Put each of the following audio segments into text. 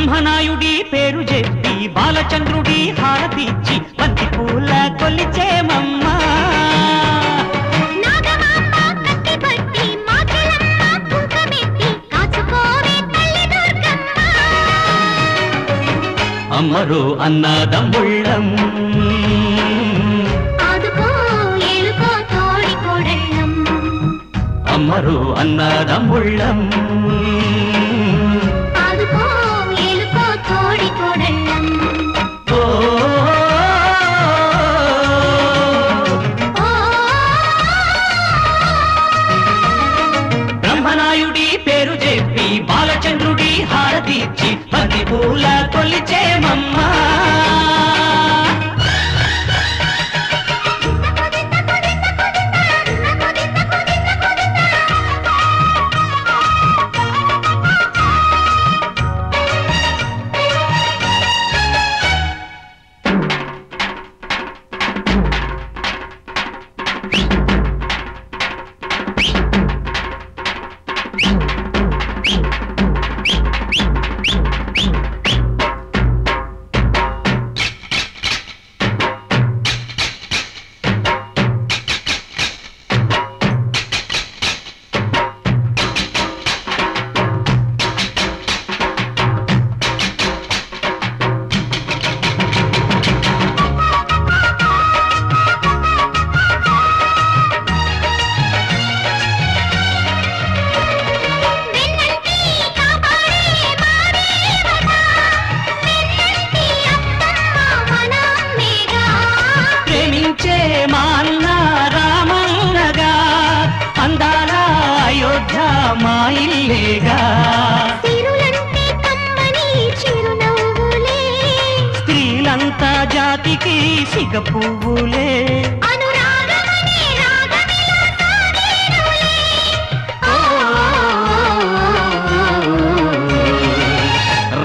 బ్రహ్మనాయుడి పేరు చెప్పి బాలచంద్రుడి హారతిచ్చి బంతి పూల కొలిచేమమ్మా అమ్మరు అన్నదమ్ముళ్ళం అమ్మరు అన్నదమ్ముళ్ళం బ్రహ్మనాయుడి పేరు చెప్పి బాలచంద్రుడి హారతిచ్చి బంతి పూల కొలిచేమమ్మా స్త్రీలంతా జాతికి సిగ పువ్వులే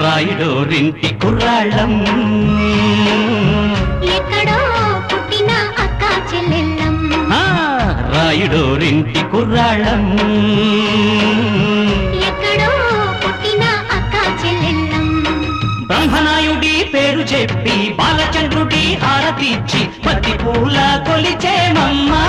రాయుడోరింటి కుర్రాళ్ళం ఎక్కడో పుట్టిన అక్క చెల్లెళ్ళం రాయుడోరింటి కుర్రాళ్ళం ఎక్కడో పుట్టిన అక్క చెల్లెళ్ళం బ్రహ్మనాయుడి పేరు చెప్పి బాలచంద్రుడి హారతిచ్చి బంతి పూల కొలిచేమమ్మా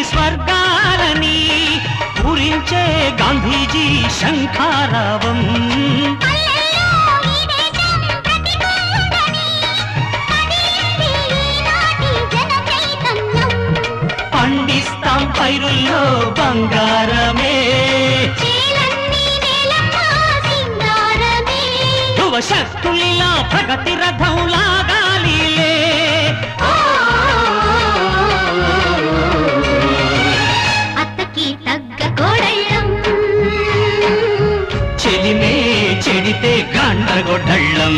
స్వర్గాలని పూరించే గాంధీజీ శంఖారావం పండిస్తాం పైరుల్లో బంగారమే యువ శక్తులిలా ప్రగతి రథం లాగాలిలే చెడితే గండగొడ్డళ్ళం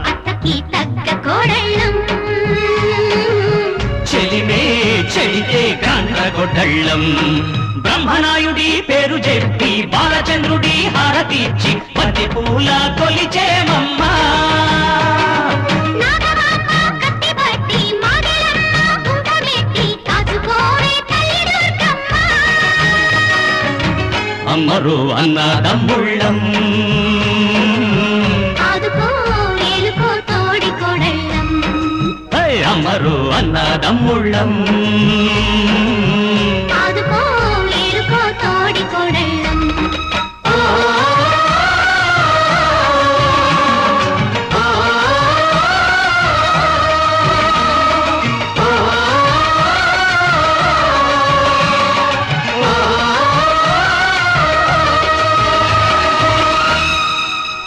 అత్తకి తగ్గ కోడళ్ళం చెలిమే చెడితే గండగొడ్డళ్ళం బ్రహ్మనాయుడి పేరు చెప్పి బాలచంద్రుడి హారతిచ్చి బంతి పూల కొలిచేమమ్మా అమ్మరు అన్నదమ్ముళ్ళం అమ్మరు అన్నదమ్ముళ్ళం